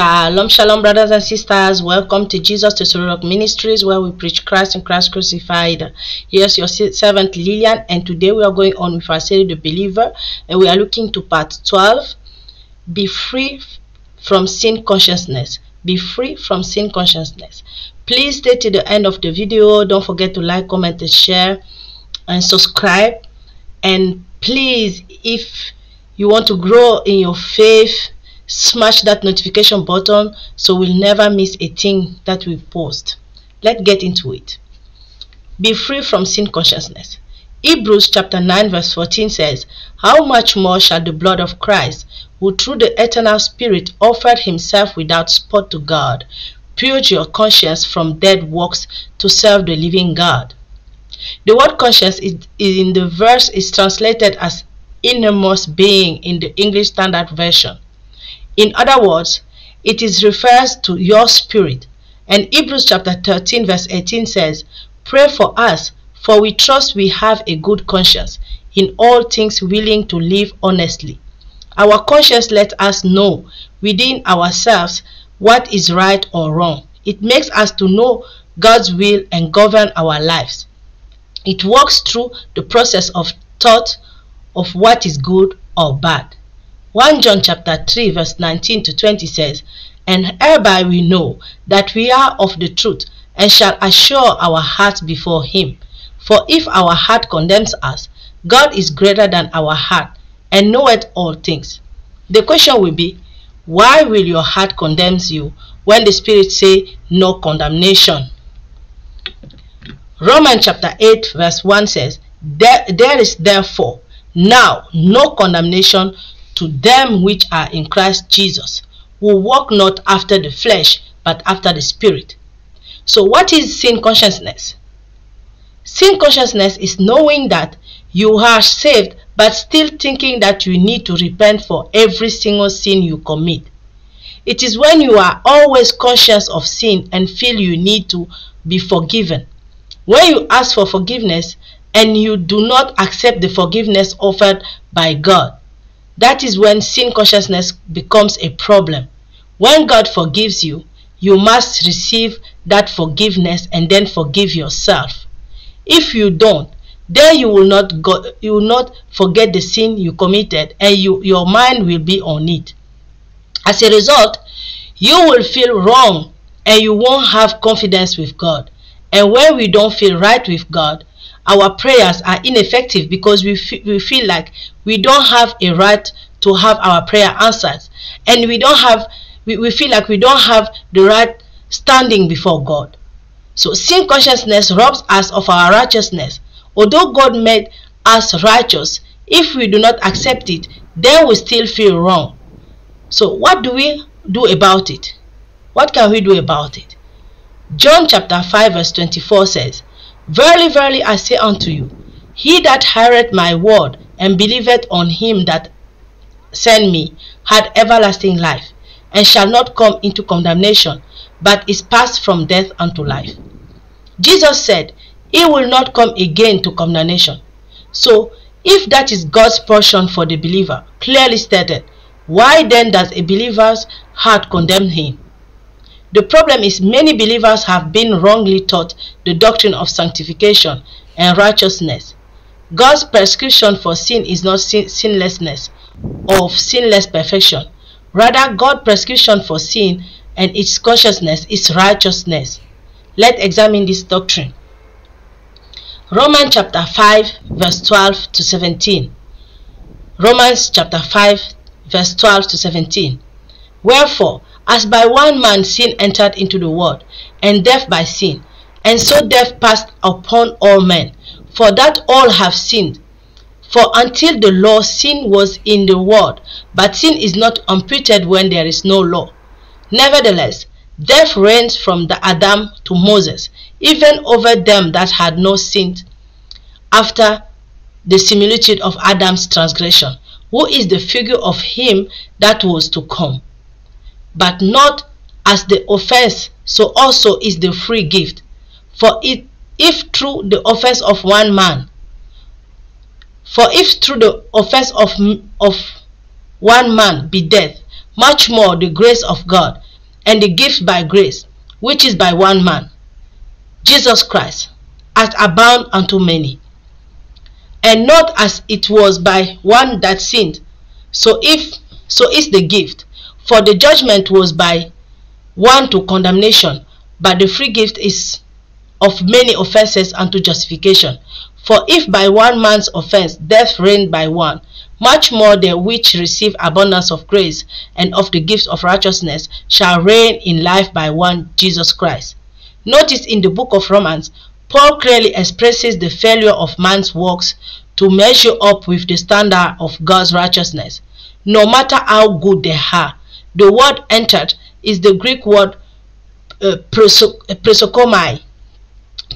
Shalom, shalom, brothers and sisters. Welcome to Jesus to Rock Ministries, where we preach Christ and Christ crucified. Here's your servant Lillian, and today we are going on with our series, The Believer, and we are looking to part 12. Be free from sin consciousness. Be free from sin consciousness. Please stay to the end of the video. Don't forget to like, comment, and share, and subscribe. And please, if you want to grow in your faith, smash that notification button so we'll never miss a thing that we post. Let's get into it. Be free from sin consciousness. Hebrews chapter 9 verse 14 says, "How much more shall the blood of Christ, who through the eternal Spirit offered himself without spot to God, purge your conscience from dead works to serve the living God?" The word conscience in the verse is translated as innermost being in the English Standard Version. In other words, it refers to your spirit. And Hebrews chapter 13 verse 18 says, "Pray for us, for we trust we have a good conscience, in all things willing to live honestly." Our conscience lets us know within ourselves what is right or wrong. It makes us to know God's will and govern our lives. It works through the process of thought of what is good or bad. 1 John chapter 3 verse 19 to 20 says, "And hereby we know that we are of the truth, and shall assure our hearts before him. For if our heart condemns us, God is greater than our heart, and knoweth all things." The question will be, why will your heart condemn you when the Spirit say no condemnation? Romans chapter 8 verse 1 says, There is therefore now no condemnation to them which are in Christ Jesus, who walk not after the flesh, but after the Spirit. So what is sin consciousness? Sin consciousness is knowing that you are saved, but still thinking that you need to repent for every single sin you commit. It is when you are always conscious of sin and feel you need to be forgiven. When you ask for forgiveness and you do not accept the forgiveness offered by God, that is when sin consciousness becomes a problem. When God forgives you, you must receive that forgiveness and then forgive yourself. If you don't, then you will not forget the sin you committed, and your mind will be on it. As a result, you will feel wrong and you won't have confidence with God. And when we don't feel right with God, our prayers are ineffective because we feel like we don't have a right to have our prayer answered, and we feel like we don't have the right standing before God. So sin consciousness robs us of our righteousness. Although God made us righteous, if we do not accept it, then we still feel wrong. So what do we do about it? What can we do about it? John chapter 5 verse 24 says, "Verily, verily, I say unto you, he that heareth my word and believeth on him that sent me had everlasting life, and shall not come into condemnation, but is passed from death unto life." Jesus said he will not come again to condemnation. So if that is God's portion for the believer, clearly stated, why then does a believer's heart condemn him? The problem is many believers have been wrongly taught the doctrine of sanctification and righteousness. God's prescription for sin is not sinlessness or sinless perfection. Rather, God's prescription for sin and its consciousness is righteousness. Let's examine this doctrine. Romans chapter 5 verse 12 to 17. Romans chapter 5 verse 12 to 17. "Wherefore, as by one man sin entered into the world, and death by sin, and so death passed upon all men, for that all have sinned. For until the law, sin was in the world, but sin is not imputed when there is no law. Nevertheless, death reigns from the Adam to Moses, even over them that had no sin, after the similitude of Adam's transgression, who is the figure of him that was to come. But not as the offense, so also is the free gift. For if through the offense of one man, of one man be death, much more the grace of God and the gift by grace, which is by one man, Jesus Christ, hath abound unto many. And not as it was by one that sinned, so is the gift. For the judgment was by one to condemnation, but the free gift is of many offenses unto justification. For if by one man's offense death reigned by one, much more they which receive abundance of grace and of the gift of righteousness shall reign in life by one, Jesus Christ. Notice in the book of Romans, Paul clearly expresses the failure of man's works to measure up with the standard of God's righteousness. No matter how good they are, the word entered is the Greek word prosokomai.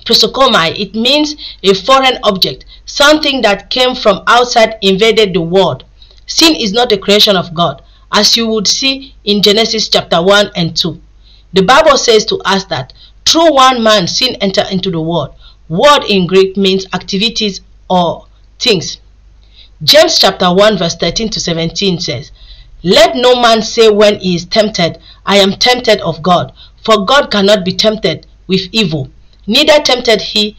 Prosokomai, it means a foreign object, something that came from outside, invaded the world. Sin is not a creation of God, as you would see in Genesis chapter 1 and 2. The Bible says to us that through one man sin entered into the world. Word in Greek means activities or things. James chapter 1 verse 13 to 17 says, Let no man say when he is tempted, I am tempted of God, for God cannot be tempted with evil, neither tempted he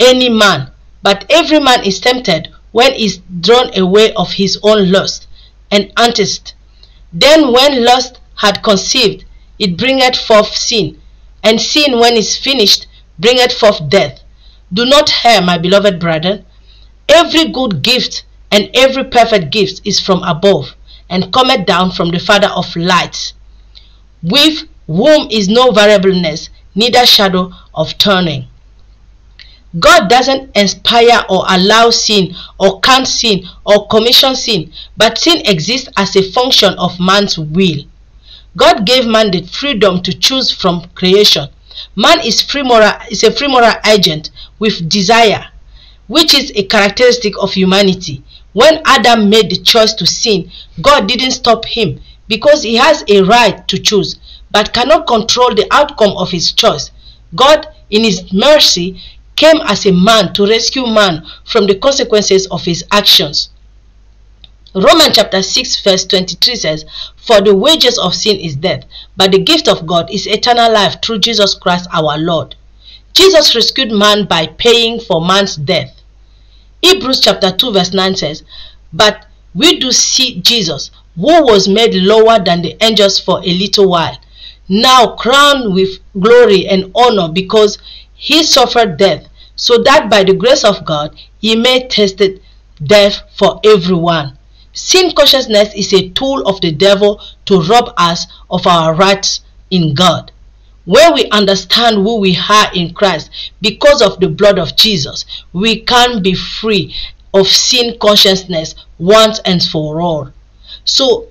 any man, but every man is tempted when he is drawn away of his own lust and enticed. Then when lust had conceived, it bringeth forth sin, and sin when is finished bringeth forth death. Do not err, my beloved brethren. Every good gift and every perfect gift is from above, and cometh down from the Father of lights, with whom is no variableness, neither shadow of turning. God doesn't inspire or allow sin, or count sin, or commission sin, but sin exists as a function of man's will. God gave man the freedom to choose from creation. Man is a free moral agent with desire, which is a characteristic of humanity. When Adam made the choice to sin, God didn't stop him, because he has a right to choose, but cannot control the outcome of his choice. God, in his mercy, came as a man to rescue man from the consequences of his actions. Romans chapter 6 verse 23 says, For the wages of sin is death, but the gift of God is eternal life through Jesus Christ our Lord. Jesus rescued man by paying for man's death. Hebrews chapter 2 verse 9 says, But we do see Jesus, who was made lower than the angels for a little while, now crowned with glory and honor, because he suffered death, so that by the grace of God he may taste death for everyone. Sin consciousness is a tool of the devil to rob us of our rights in God. When we understand who we are in Christ because of the blood of Jesus, we can be free of sin consciousness once and for all. So,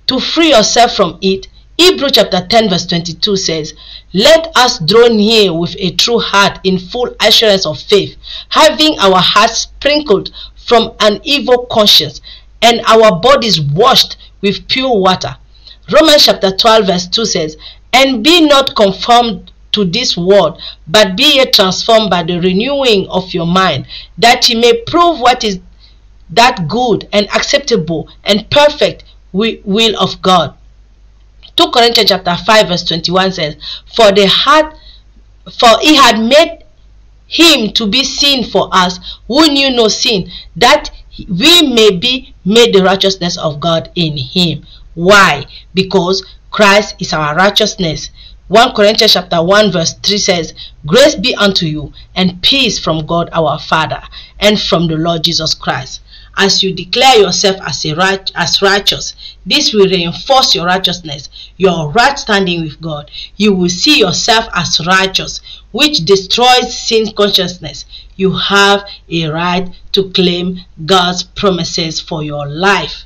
to free yourself from it, Hebrews chapter 10 verse 22 says, Let us draw near with a true heart in full assurance of faith, having our hearts sprinkled from an evil conscience, and our bodies washed with pure water. Romans chapter 12 verse 2 says, And be not conformed to this world, but be ye transformed by the renewing of your mind, that ye may prove what is that good and acceptable and perfect will of God. 2 Corinthians chapter 5 verse 21 says, For he had made him to be sin for us, who knew no sin, that we may be made the righteousness of God in him. Why? Because Christ is our righteousness. 1 Corinthians chapter 1 verse 3 says, Grace be unto you, and peace from God our Father, and from the Lord Jesus Christ. As you declare yourself as righteous, this will reinforce your righteousness, your right standing with God. You will see yourself as righteous, which destroys sin consciousness. You have a right to claim God's promises for your life.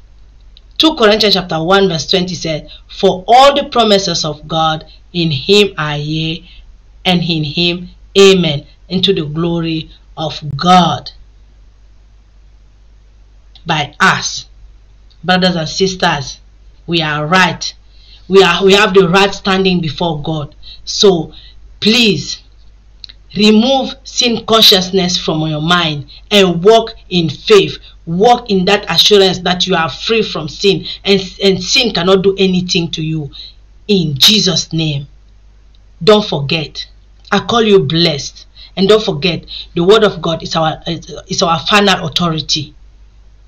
2 Corinthians chapter 1 verse 20 said, For all the promises of God in him are yea, and in him amen, into the glory of God. By us, brothers and sisters, we are right. We have the right standing before God. So please remove sin consciousness from your mind and walk in faith. Walk in that assurance that you are free from sin, and sin cannot do anything to you. in Jesus' name. Don't forget, I call you blessed. And don't forget, the word of God is our final authority.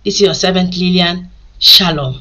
This is your servant Lillian. Shalom.